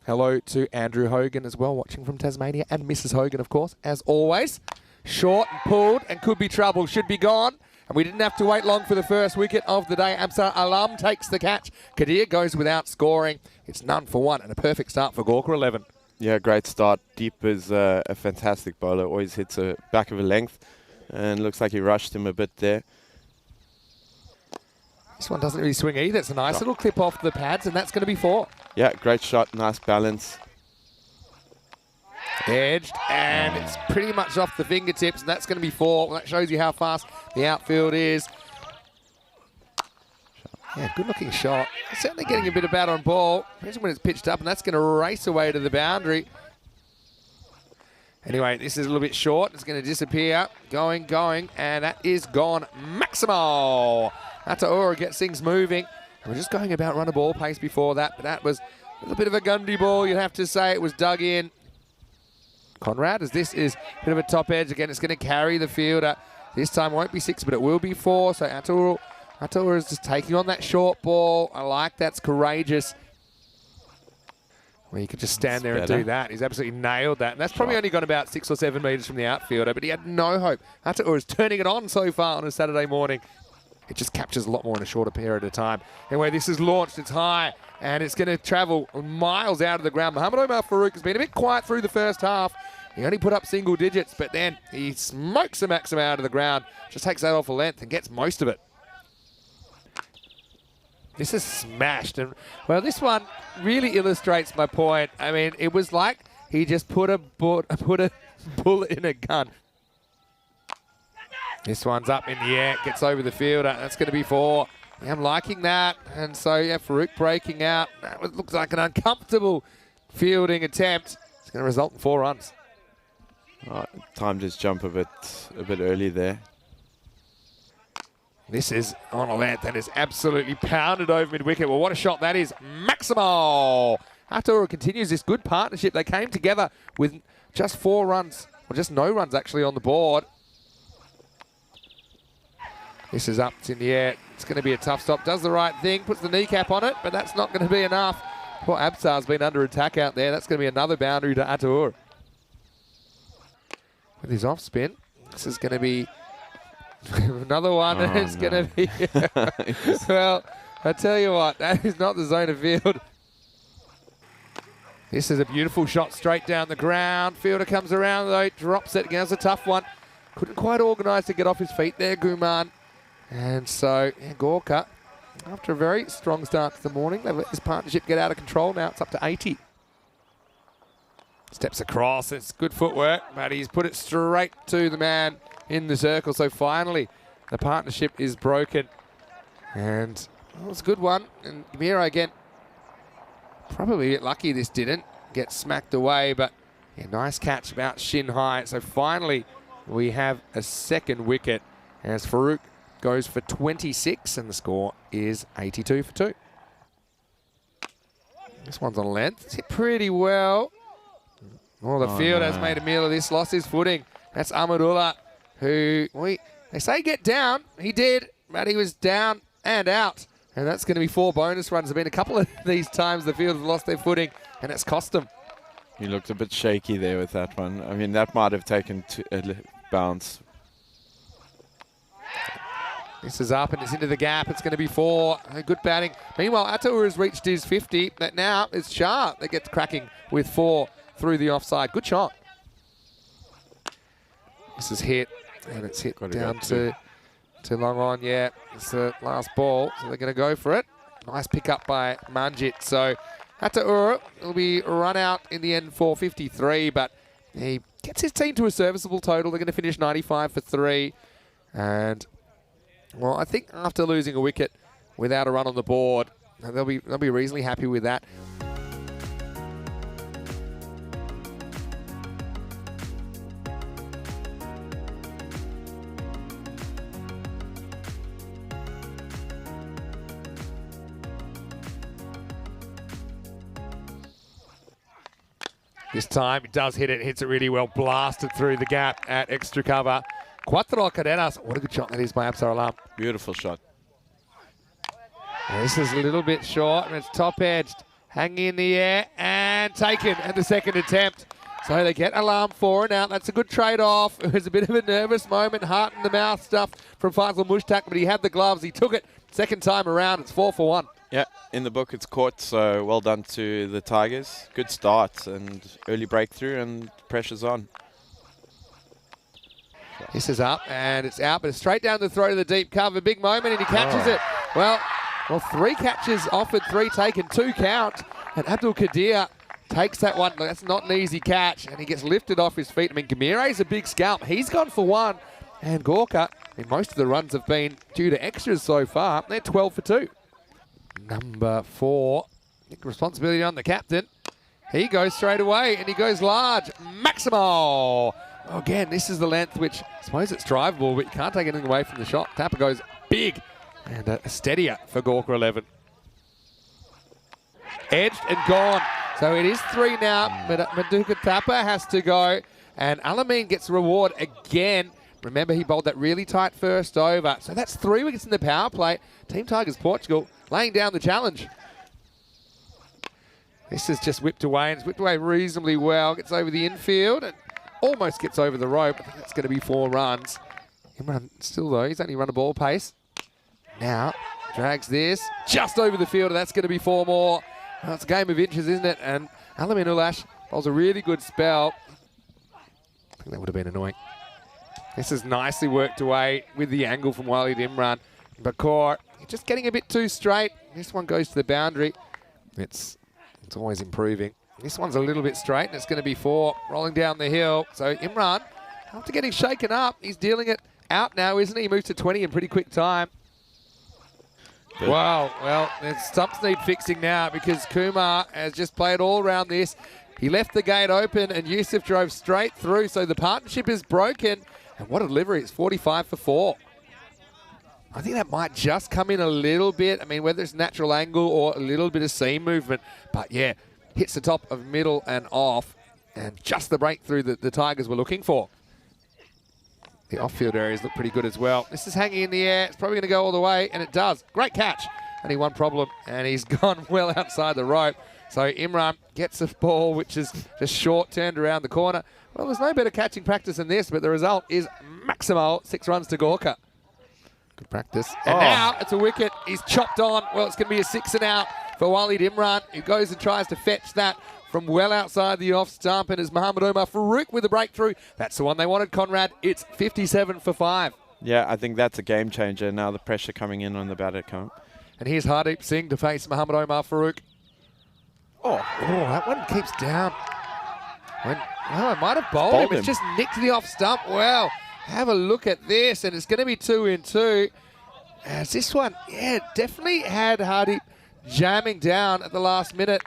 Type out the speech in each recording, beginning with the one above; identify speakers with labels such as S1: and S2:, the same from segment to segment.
S1: Hello to Andrew Hogan as well, watching from Tasmania, and Mrs. Hogan, of course, as always. Short and pulled and could be trouble, should be gone. And we didn't have to wait long for the first wicket of the day. Absar Alam takes the catch. Kadir goes without scoring. It's none for one and a perfect start for Gorka 11.
S2: Yeah, great start. Deep is a fantastic bowler. Always hits a back of a length. And looks like he rushed him a bit there.
S1: This one doesn't really swing either. It's a nice little clip off the pads, and that's going to be 4.
S2: Yeah, great shot. Nice balance.
S1: Edged, and it's pretty much off the fingertips, and that's going to be 4. Well, that shows you how fast the outfield is. Yeah, good-looking shot. Certainly getting a bit of bat on ball, especially when it's pitched up, and that's going to race away to the boundary. Anyway, this is a little bit short. It's going to disappear. Going, and that is gone. Maximo! Ataura gets things moving. And we're just going about run a ball pace before that, but that was a little bit of a Gundy ball. You'd have to say it was dug in. Conrad, as this is a bit of a top edge. Again, it's going to carry the fielder. This time won't be 6, but it will be 4. So Ataura is just taking on that short ball. I like that's courageous. Well, you could just stand there and do that. He's absolutely nailed that. And that's probably only gone about 6 or 7 metres from the outfielder, but he had no hope. Ataura is turning it on so far on a Saturday morning. It just captures a lot more in a shorter period of time. Anyway, this is launched. It's high, and it's going to travel miles out of the ground. Mohamed Omar Farouk has been a bit quiet through the first half. He only put up single digits, but then he smokes the Maxim out of the ground, just takes that off a length and gets most of it. This is smashed. And, well, this one really illustrates my point. I mean, it was like he just put a bullet in a gun. This one's up in the air, gets over the fielder. That's going to be 4. Yeah, I'm liking that. And so, yeah, Farouk breaking out. That looks like an uncomfortable fielding attempt. It's going to result in 4 runs.
S2: Timed his jump a bit early there.
S1: This is on a length and is absolutely pounded over mid-wicket. Well, what a shot that is. Maximo! Ataura continues this good partnership. They came together with just 4 runs, or just no runs actually on the board. This is up, it's in the air. It's going to be a tough stop. Does the right thing, puts the kneecap on it, but that's not going to be enough. Poor Absar's been under attack out there. That's going to be another boundary to Ataura. With his off spin, this is going to be another one.
S2: Oh,
S1: it's going to be, well, I tell you what, that is not the zone of field. This is a beautiful shot straight down the ground. Fielder comes around though, drops it. Again, it's a tough one. Couldn't quite organise to get off his feet there, Guman. And so, yeah, Gorka, after a very strong start to the morning, they've let this partnership get out of control now. It's up to 80. Steps across, it's good footwork, but he's put it straight to the man in the circle. So finally, the partnership is broken. And it was a good one. And Gamira again, probably a bit lucky this didn't get smacked away, but yeah, nice catch about shin high. So finally, we have a second wicket as Farouk goes for 26, and the score is 82 for 2. This one's on length. It's hit pretty well. Oh, the field has made a meal of this, lost his footing. That's Ahmadullah, who, they say get down. He did, but he was down and out. And that's going to be 4 bonus runs. There have been a couple of these times the field have lost their footing, and it's cost them.
S2: He looked a bit shaky there with that one. I mean, that might have taken a bounce.
S1: This is up and it's into the gap. It's going to be 4. Good batting. Meanwhile, Ataura has reached his 50. But now it's Shah that gets cracking with 4 through the offside. Good shot. This is hit, and it's hit down to long on. Yeah, it's the last ball, so they're going to go for it. Nice pick up by Manjit. So Ataura will be run out in the end for 53, but he gets his team to a serviceable total. They're going to finish 95 for 3. And, well, I think after losing a wicket without a run on the board, they'll be reasonably happy with that. This time it does hit it, hits it really well, blasted through the gap at extra cover. Cuatro cadenas. What a good shot that is by Absar Alam.
S2: Beautiful shot.
S1: This is a little bit short and it's top edged. Hanging in the air and and taken at the second attempt. So they get alarm 4 and out. That's a good trade-off. It was a bit of a nervous moment, heart in the mouth stuff from Faisal Mushtaq, but he had the gloves. He took it. Second time around, it's 4 for 1.
S2: Yeah, in the book it's caught, so well done to the Tigers. Good start and early breakthrough, and pressure's on.
S1: This is up and it's out, but it's straight down the throat of the deep cover. Big moment and he catches it. Well, 3 catches offered, 3 taken, 2 count. And Abdul Qadir takes that one. That's not an easy catch, and he gets lifted off his feet. I mean, Gamire's a big scalp. He's gone for 1. And Gorka, I mean, most of the runs have been due to extras so far. They're 12 for 2. Number 4, responsibility on the captain. He goes straight away, and he goes large. Maximo! Again, this is the length which, I suppose it's drivable, but you can't take anything away from the shot. Tapper goes big, and a steadier for Gorka 11. Edged and gone. So it is 3 now, but Maduka Tapper has to go, and Alamin gets reward again. Remember, he bowled that really tight first over. So that's 3 wickets in the power play. Team Tigers Portugal laying down the challenge. This is just whipped away, and it's whipped away reasonably well. Gets over the infield and almost gets over the rope. I think that's going to be 4 runs. Imran still though, he's only run a ball pace. Now, drags this just over the field, and that's going to be 4 more. Well, it's a game of inches, isn't it? And Alamin Ulash bowls a really good spell. I think that would have been annoying. This is nicely worked away with the angle from Walid Imran. Bakor, just getting a bit too straight. This one goes to the boundary. It's always improving. This one's a little bit straight, and it's going to be 4, rolling down the hill. So Imran, after getting shaken up, he's dealing it out now, isn't he? He moves to 20 in pretty quick time. Good. Wow, well, there's stumps need fixing now because Kumar has just played all around this. He left the gate open and Yusuf drove straight through, so the partnership is broken. And what a delivery, it's 45 for 4. I think that might just come in a little bit. I mean, whether it's natural angle or a little bit of seam movement. But yeah, hits the top of middle and off. And just the breakthrough that the Tigers were looking for. The off-field areas look pretty good as well. This is hanging in the air. It's probably going to go all the way, and it does. Great catch. Only one problem, and he's gone well outside the rope. So Imran gets a ball which is just short, turned around the corner. Well, there's no better catching practice than this, but the result is Maximo, 6 runs to Gorka. Good practice. And now it's a wicket. He's chopped on. Well, it's going to be a 6 and out for Walid Imran, who goes and tries to fetch that from well outside the off stump, and as Mohamed Omar Farouk with the breakthrough. That's the one they wanted, Conrad. It's 57 for 5.
S2: Yeah, I think that's a game changer. Now the pressure coming in on the batter count.
S1: And here's Hardeep Singh to face Mohamed Omar Farouk. Oh, that one keeps down. I might have bowled him. It's just nicked the off stump. Well, have a look at this, and it's going to be 2 in 2. As this one, yeah, definitely had Hardeep jamming down at the last minute.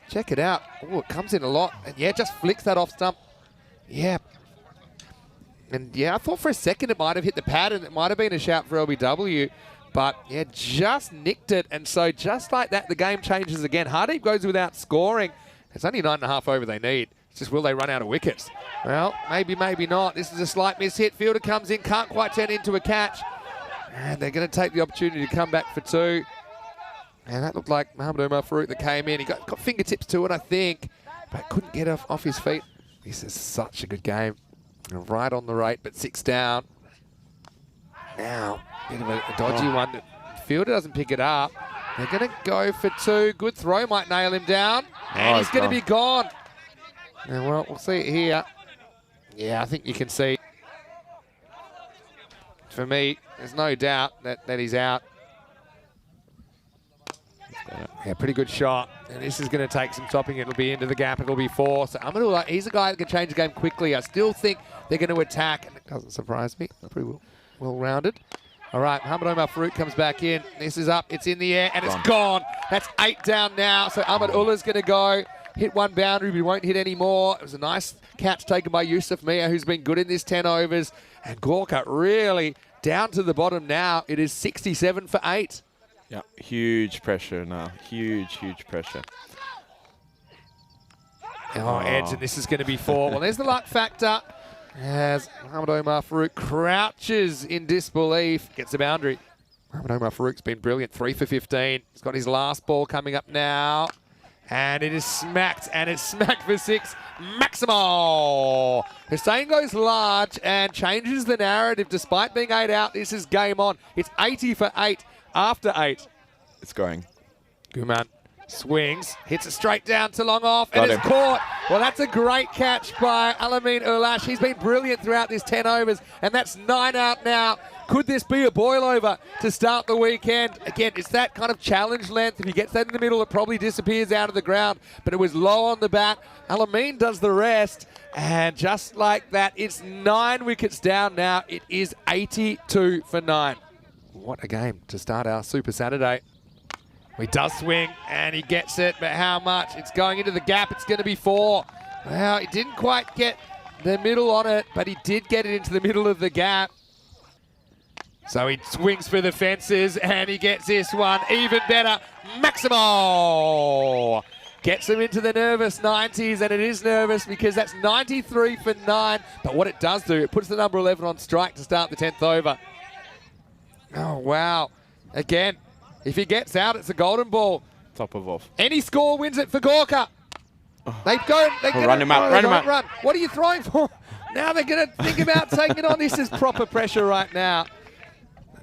S1: Check it out. Oh, it comes in a lot. And yeah, just flicks that off stump. Yeah. And yeah, I thought for a second it might have hit the pad and it might have been a shout for LBW. But yeah, just nicked it. And so just like that, the game changes again. Hardeep goes without scoring. It's only 9.5 over they need. It's just will they run out of wickets? Well, maybe, maybe not. This is a slight miss hit. Fielder comes in, can't quite turn into a catch. And they're going to take the opportunity to come back for 2. And that looked like Mohamed Omar Farouk that came in. He got fingertips to it, I think, but couldn't get off his feet. This is such a good game. Right on the rate, but 6 down. Now, bit of a dodgy one. The fielder doesn't pick it up. They're going to go for 2. Good throw might nail him down. And he's going to be gone. And well, we'll see it here. Yeah, I think you can see. For me, there's no doubt that he's out. Yeah, pretty good shot. And this is going to take some topping. It'll be into the gap. It'll be 4. So he's a guy that can change the game quickly. I still think they're going to attack. And it doesn't surprise me. Pretty well-rounded. All right, Mohamed Omar Farouk comes back in. This is up. It's in the air, and it's gone. That's 8 down now. So Ahmed Ullah's going to go. Hit one boundary, but he won't hit any more. It was a nice catch taken by Yusuf Mia, who's been good in this 10 overs. And Gorka really down to the bottom now. It is 67 for 8.
S2: Yeah, huge pressure now. Huge pressure.
S1: Edge, and this is going to be 4. Well, there's the luck factor. As Mohamed Omar Farouk crouches in disbelief, gets the boundary. Mohamed Omar Farouk's been brilliant, 3 for 15. He's got his last ball coming up now. And it is smacked, and it's smacked for 6. Maximo! Hussein goes large and changes the narrative. Despite being 8 out, this is game on. It's 80 for 8 after 8.
S2: It's going.
S1: Guman swings, hits it straight down to long off,
S2: Got
S1: and
S2: him.
S1: it's caught. Well, that's a great catch by Alamin Ulash. He's been brilliant throughout this 10 overs, and that's 9 out now. Could this be a boil over to start the weekend? Again, it's that kind of challenge length. If he gets that in the middle, it probably disappears out of the ground, but it was low on the bat. Alamin does the rest, and just like that, it's 9 wickets down now. It is 82 for 9. What a game to start our Super Saturday. He does swing, and he gets it, but how much? It's going into the gap. It's going to be 4. Well, he didn't quite get the middle on it, but he did get it into the middle of the gap. So he swings for the fences, and he gets this one even better. Maximo gets him into the nervous 90s, and it is nervous because that's 93 for 9. But what it does do, it puts the number 11 on strike to start the 10th over. Oh, wow. Again, if he gets out, it's a golden ball.
S2: Top of off.
S1: Any score wins it for Gorka. They go. They
S2: run him out, run him out.
S1: Run. What are you throwing for? Now they're going to think about taking it on. This is proper pressure right now.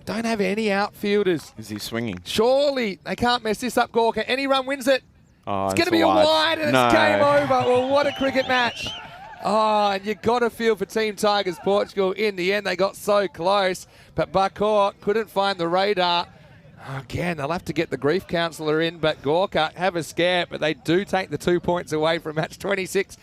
S1: Don't have any outfielders.
S2: Is he swinging?
S1: Surely they can't mess this up, Gorka. Any run wins it.
S2: Oh,
S1: It's going to be a wide, and it's game over. Well, what a cricket match. Oh, and you got to feel for Team Tigers Portugal. In the end, they got so close, but Bakor couldn't find the radar. Again, they'll have to get the grief counsellor in, but Gorka have a scare, but they do take the 2 points away from match 26.